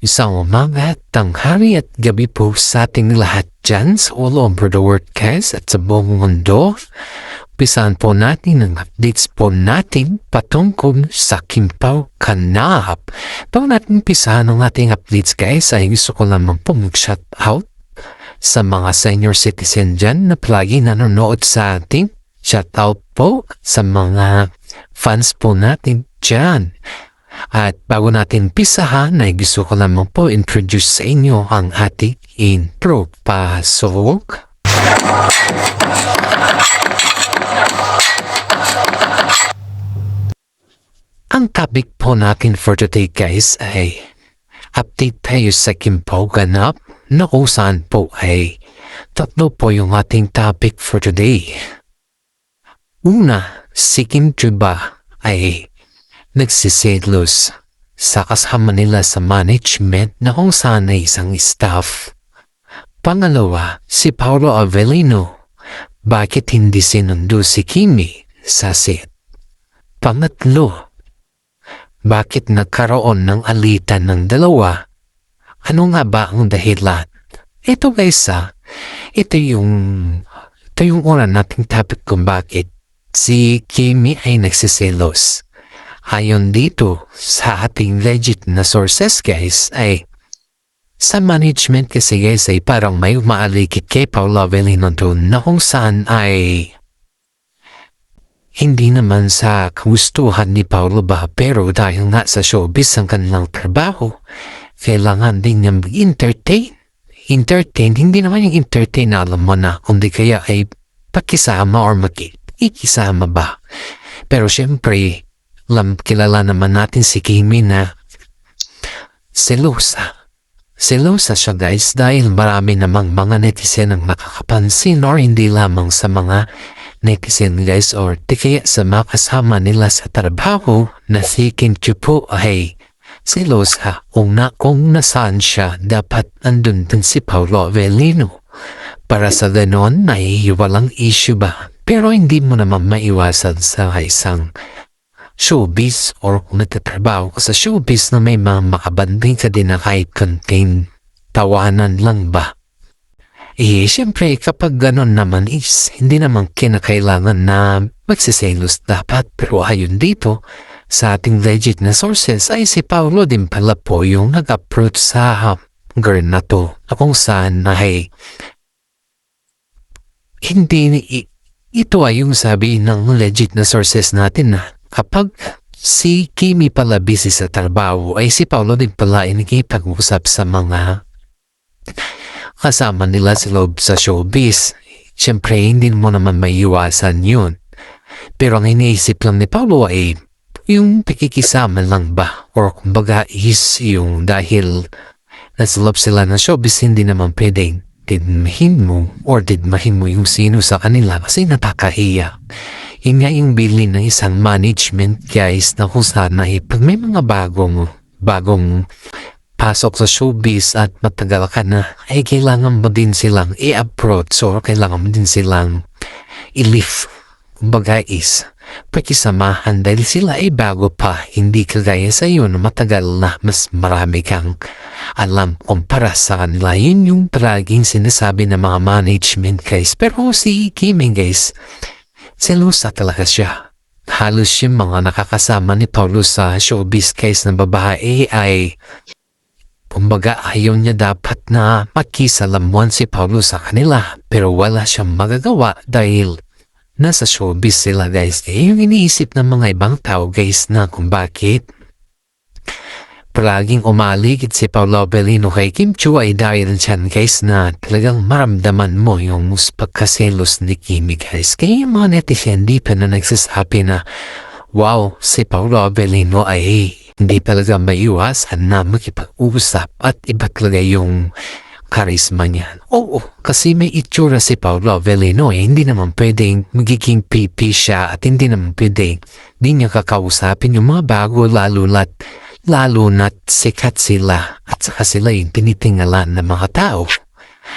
Isang umaga, tanghali at gabi po sa ating lahat dyan sa all over the world guys at sa buong mundo. Umpisahan po natin ang updates po natin patungkol sa Kimpaw Kanap. Bago natin umpisahan ang ating updates guys ay gusto ko lamang po mag-shout out sa mga senior citizen dyan na palagi nanonood sa ating. Shout out po sa mga fans po natin dyan. At bago natin pisahan ay gusto ko lamang po introduce sa inyo ang ating intro. Pasok! Ang topic po natin for today guys ay update tayo sa Kimpaw Kanap na kung saan po ay tatlo po yung ating topic for today. Una, si Kim Chuba ay nagsiselos sa kasama nila sa management na kung saan ay isang staff. Pangalawa, si Paolo Avellino. Bakit hindi sinundo si Kimi sa set? Pangatlo, bakit nagkaroon ng alitan ng dalawa? Ano nga ba ang dahilan? Ito guys ito yung una nating topic kung bakit si Kimi ay nagsiselos. Ayon dito sa ating legit na sources guys ay sa management kasi guys ay parang may umaalikit kay Paolo Avellino doon na kung saan ay hindi naman sa kagustuhan ni Paolo ba pero dahil nga sa showbiz ang kanilang trabaho kailangan din niya mag-entertain. Hindi naman yung entertain na alam mo na kundi kaya ay pakisama or makikisama ba. Pero syempre kilala naman natin si Kimi na selosa. Selosa siya guys dahil marami namang mga netizen ang nakakapansin or hindi lamang sa mga netizen guys or di kaya sa mga kasama nila sa trabaho na si Kim Chupo ay selosa kung nasaan siya dapat andun din si Paolo Avellino. Para sa ganon ay walang issue ba? Pero hindi mo naman maiwasan sa isang showbiz or kung nagtatrabaho ka sa showbiz na may mga makabanding ka din na kahit contain tawanan lang ba? Siyempre kapag ganon naman is hindi naman kinakailangan na magsiselos dapat pero ayon dito sa ating legit na sources ay si Paolo din pala po yung nag-approach sa girl na to na kung saan ay ito ay yung sabi ng legit na sources natin na kapag si Kimi pala busy sa trabaho ay si Paolo din pala ay nakipag-usap sa mga kasama nila sa loob sa showbiz. Siyempre hindi mo naman maiiwasan yun. Pero ang iniisip lang ni Paolo ay yung pakikisama lang ba or kumbaga is yung dahil nasa loob sila ng showbiz hindi naman pwedeng didmahin mo yung sino sa kanila kasi nakakahiya. Yun nga yung bilin ng isang management guys na kung saan ay pag may mga bagong pasok sa showbiz at matagal ka na ay kailangan mo din silang i-approach or kailangan mo din silang i-lift. Kumbaga is pakisamahan dahil sila ay bago pa hindi kagaya sa iyo na matagal na mas marami kang alam kumpara sa kanila. Yun yung palaging sinasabi ng mga management guys. Pero si Kimi guys selosa talaga siya. Halos yung mga nakakasama ni Paolo sa showbiz guys na babae ay kumbaga ayaw niya dapat na makisalamuan si Paolo sa kanila pero wala siyang magagawa dahil nasa showbiz sila guys. Yung iniisip ng mga ibang tao guys na kung bakit palaging umaligid si Paolo Avellino kay Kim Chu ay dahil dyan guys na talagang maramdaman mo yung pagkaselos ni Kimi guys. Kaya yung mga netizen di pa na nagsasabi na wow, si Paolo Avellino ay hindi talaga maiwasan na makipag-usap at iba talaga yung karisma niya. Oo, kasi may itsura si Paolo Avellino hindi naman pwedeng magiging pipi siya at hindi naman pwedeng di niya kakausapin yung mga bago lalo na't sikat sila at saka sila yung tinitingalan ng mga tao.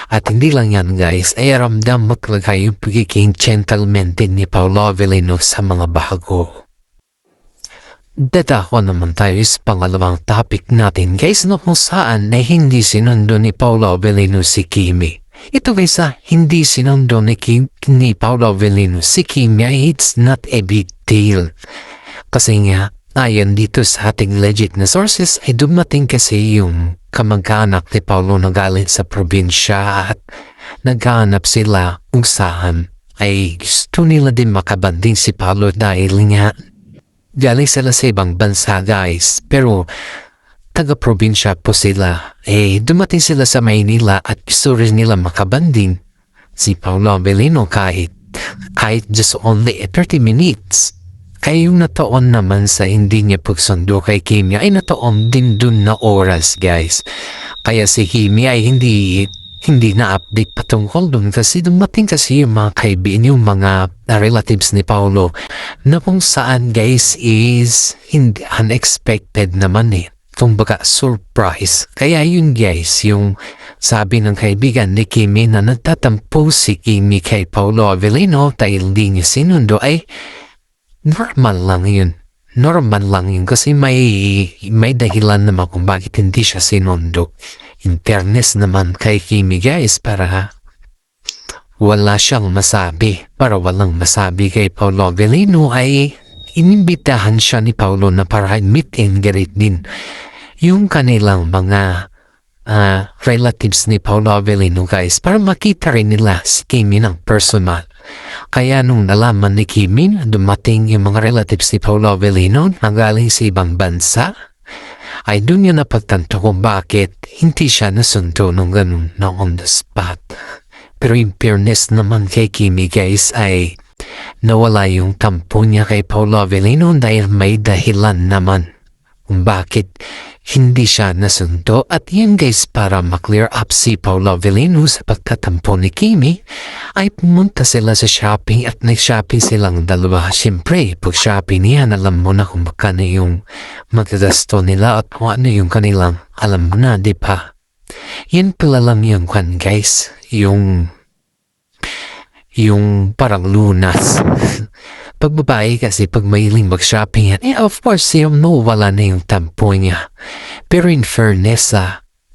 At hindi lang yan guys, ay ramdam mo talaga yung pagiging gentleman din ni Paolo Avellino sa mga bago. Dadako naman tayo sa pangalawang topic natin guys na kung saan na hindi sinundo ni Paolo Avellino si Kimi. Ito guys hindi sinundo ni Paolo Avellino si Kimi ay it's not a big deal. Kasi nga, ayon dito sa ating legit na sources ay dumating kasi yung kamag-anak ni Paolo na galing sa probinsya at naghahanap sila kung saan ay gusto nila din makabanding si Paolo dahil nga galing sila sa ibang bansa guys, pero taga-probinsya po sila. Dumating sila sa Maynila at gusto rin nila makabanding si Paolo Avellino kahit just only 30 minutes. Kaya yung nataon naman sa hindi niya pagsundo kay Kimi ay nataon din dun na oras guys. Kaya si Kimi ay hindi na-update patungkol dun kasi dumating kasi yung mga kaibigan, yung mga relatives ni Paolo na kung saan guys is hindi unexpected naman kumbaga surprise. Kaya yun guys, yung sabi ng kaibigan ni Kimi na nagtatampo si Kimi kay Paolo Avellino dahil hindi niya sinundo ay normal lang yun. Normal lang yun kasi may dahilan naman kung bakit hindi siya sinundo. In fairness naman kay Kimi guys para wala siyang masabi. Para walang masabi kay Paolo Avellino ay inimbitahan siya ni Paolo na para meet and greet din yung kanilang mga relatives ni Paolo Avellino guys para makita rin nila si Kimi ng personal. Kaya nung nalaman ni Kimi na dumating yung mga relatives ni Paolo Avellino na galing sa ibang bansa, ay doon niya napagtanto kung bakit hindi siya nasundo nung ganun na on the spot. Pero in fairness naman kay Kimi guys ay nawala yung tampo niya kay Paolo Avellino dahil may dahilan naman kung bakit hindi siya nasundo. At yan guys para maklear up si Paolo Avellino sa pagtatampo ni Kimi ay pumunta sila sa shopping at nag-shopping silang dalawa. Siyempre pag shopping niyan alam mo na kung magkano yung magagasto nila at kung ano yung kanilang alam mo na diba? Yan pala lang yung kwan guys, yung parang lunas. Pag babae kasi pag mahiling mag-shopping yan, of course yung wala na yung tampo niya. Pero in fairness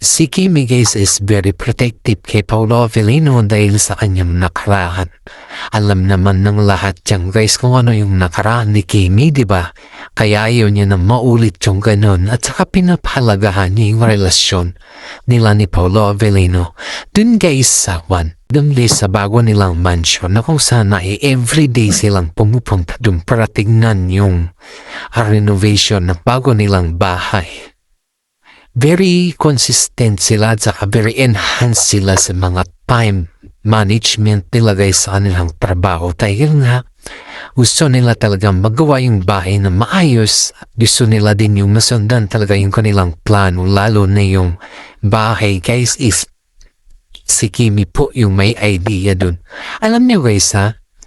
si Kimi guys is very protective kay Paolo Avellino dahil sa kanyang nakaraan. Alam naman ng lahat dyan guys kung ano yung nakaraan ni Kimi, diba? Kaya ayaw niya na maulit yung ganun at saka pinapahalagahan niya yung relasyon nila ni Paolo Avellino. Dun guys sa sa bago nilang mansion na kung sana everyday silang pumupunta dun para tignan yung renovation ng bago nilang bahay. Very consistent sila at saka very enhanced sila sa mga time management nila guys sa kanilang trabaho. Dahil nga gusto nila talagang magawa yung bahay na maayos. Gusto nila din yung masundan talaga yung kanilang plano, lalo na yung bahay guys is si Kimi po yung may idea dun. Alam niyo guys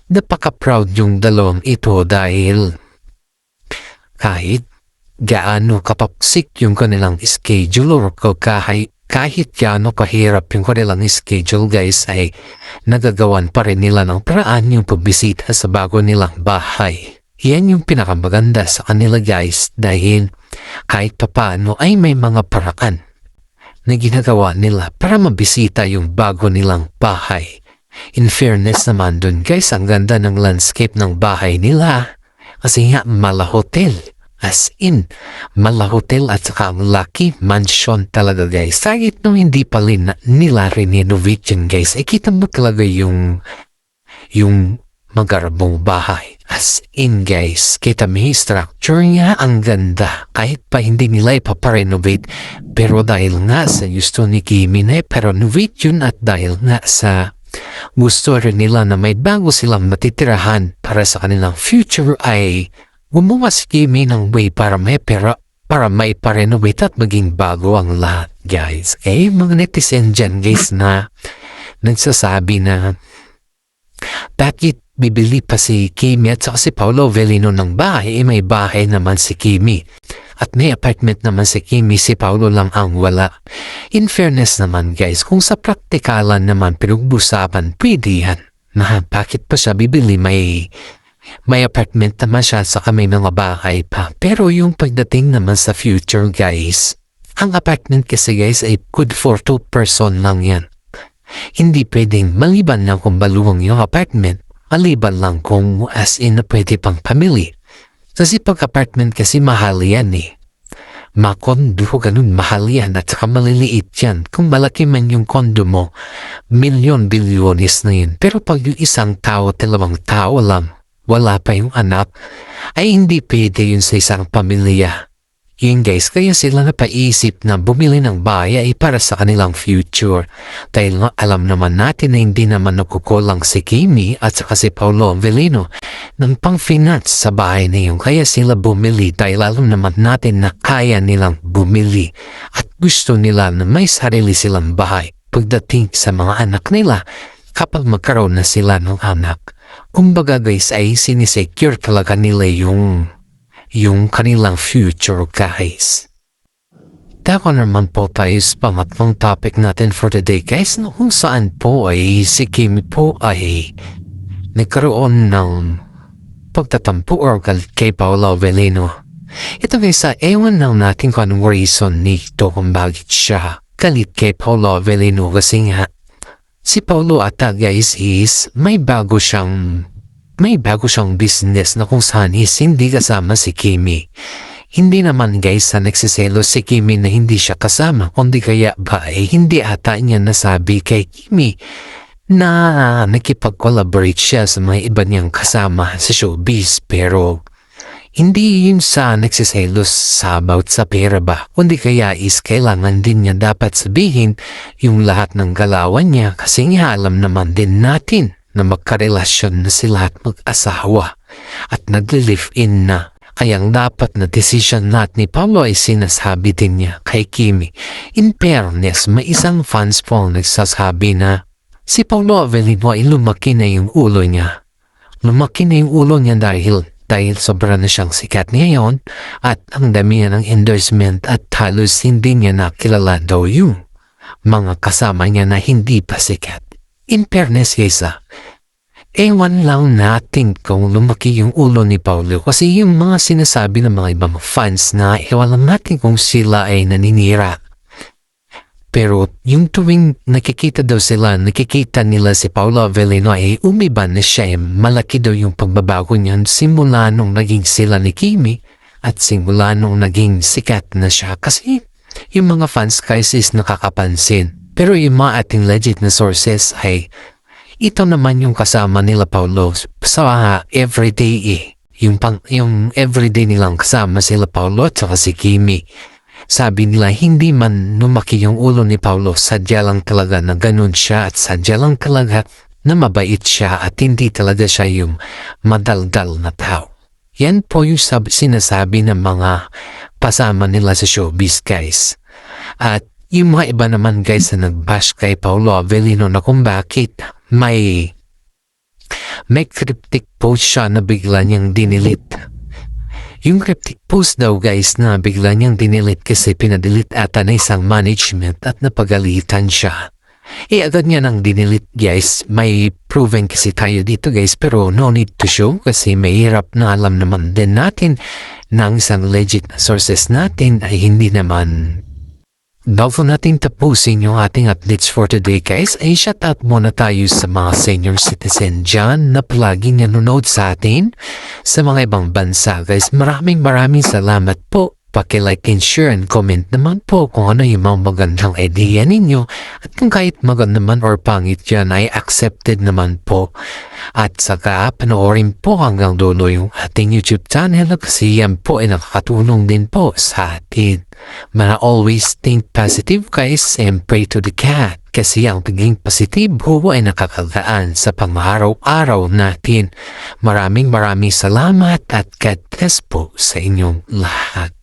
napaka-proud yung dalawang ito dahil kahit gaano kapaksik yung kanilang schedule or kahit gaano kahirap yung kanilang schedule guys ay nagagawan pa rin nila ng paraan yung pagbisita sa bago nilang bahay. Yan yung pinakamaganda sa kanila guys dahil kahit papaano ay may mga paraan na ginagawa nila para mabisita yung bago nilang bahay. In fairness naman dun guys, ang ganda ng landscape ng bahay nila kasi nga mala hotel. As in, mala hotel at saka lucky mansion talaga guys. Kahit nung hindi pa nila renovate yun guys, kita mo talaga yung magarabong bahay. As in guys, kita mo yung structure niya, ang ganda. Kahit pa hindi nila ipaparenovate, pero dahil nga sa gusto ni Kimi na iparenovate yun at dahil nga sa gusto rin nila na may bago silang matitirahan para sa kanilang future ay gumawa si Kimi ng way para may pera para may parenovate at maging bago ang lahat guys. Mga netizen dyan guys na nagsasabi na bakit bibili pa si Kimi at saka si Paolo Avellino ng bahay, may bahay naman si Kimi. At may apartment naman si Kimi, si Paolo lang ang wala. In fairness naman guys, kung sa praktikalan naman pinag-usapan, pwede yan. Na bakit pa siya bibili, may May apartment naman siya saka may mga bahay pa. Pero yung pagdating naman sa future guys, ang apartment kasi guys ay good for 2 person lang yan. Hindi pwedeng maliban lang kung baluwang yung apartment, maliban lang kung as in na pwede pang pamili. Kasi pag apartment kasi mahal yan eh. Makondo ganun mahal yan at saka maliliit yan. Kung malaki man yung kondo mo, milyon-bilyonis na yun. Pero pag yung isang tao, 2 tao lang, wala pa yung anak, ay hindi pwede yun sa isang pamilya. Yun guys, kaya sila napaisip na bumili ng bahay ay para sa kanilang future. Dahil nga alam naman natin na hindi naman nakukulang si Kimi at saka si Paolo Avellino ng pang-finance sa bahay na yun. Kaya sila bumili dahil alam naman natin na kaya nilang bumili at gusto nila na may sarili silang bahay pagdating sa mga anak nila kapag magkaroon na sila ng anak. Kumbaga guys ay sinisecure talaga nila yung kanilang future guys. Dako naman po tayo sa pangatlong topic natin for today guys na kung saan po ay si Kimi po ay nagkaroon ng pagtatampo or galit kay Paolo Avellino. Ito guys ewan lang natin kung anong reason nito kung bakit siya galit kay Paolo Avellino kasi nga si Paolo ata guys is may bago siyang business na kung saan is hindi kasama si Kimi. Hindi naman guys sa nagsiselos si Kimi na hindi siya kasama, kundi kaya ba eh hindi ata niya nasabi kay Kimi na nakipag-collaborate siya sa mga iba niyang kasama sa showbiz. Pero hindi yun sa nagsiselos sa about sa pera ba, kundi kaya is kailangan din niya dapat sabihin yung lahat ng galawan niya kasi nga alam naman din natin na magkarelasyon na sila at mag-asawa at nag-live-in na. Kaya ang dapat na decision lahat ni Paolo ay sinasabi din niya kay Kimi. In fairness, may isang fans po ang nagsasabi na si Paolo Avellino ay lumaki na yung ulo niya. Lumaki na yung ulo niya dahil sobra na siyang sikat ngayon at ang dami niya ng endorsement at halos hindi niya nakilala daw yung mga kasama niya na hindi pa sikat. In fairness guys ewan lang natin kung lumaki yung ulo ni Paolo kasi yung mga sinasabi ng mga ibang fans na ewan lang natin kung sila ay naninira. Pero yung tuwing nakikita nila si Paolo Avellino ay umiba na siya malaki daw yung pagbabago niyan simula nung naging sila ni Kimi at simula nung naging sikat na siya kasi yung mga fans guys is nakakapansin. Pero yung mga ating legit na sources ay ito naman yung kasama nila Paolo sa everyday yung everyday nilang kasama sila Paolo at saka si Kimi. Sabi nila hindi man lumaki yung ulo ni Paolo, sadya lang talaga na ganun siya at sadya lang talaga na mabait siya at hindi talaga siya yung madaldal na tao. Yan po yung sinasabi ng mga pasama nila sa showbiz guys. At yung mga iba naman guys na nag-bash kay Paolo Avellino na kung bakit may cryptic post siya na bigla niyang dinilit. Yung cryptic post daw guys na bigla niyang dinilit kasi pinadilit ata na isang management at napagalitan siya. Agad niya nang dinilit guys, may proven kasi tayo dito guys pero no need to show kasi mahirap na alam naman din natin na ang isang legit na sources natin ay hindi naman. Bago natin tapusin yung ating updates for today guys, ay shout out muna tayo sa mga senior citizen dyan na palaging nanonood sa atin sa mga ibang bansa guys. Maraming salamat po. Paki-like and share and comment naman po kung ano yung mga magandang idea ninyo at kung kahit maganda naman or pangit yan ay accepted naman po. At saka panoorin po hanggang dulo yung ating YouTube channel kasi yan po ay nakakatulong din po sa atin. Always think positive guys and pray to the cat kasi ang pagiging positibo ay nakakagaan sa pang-araw-araw natin. Maraming salamat at God bless po sa inyong lahat.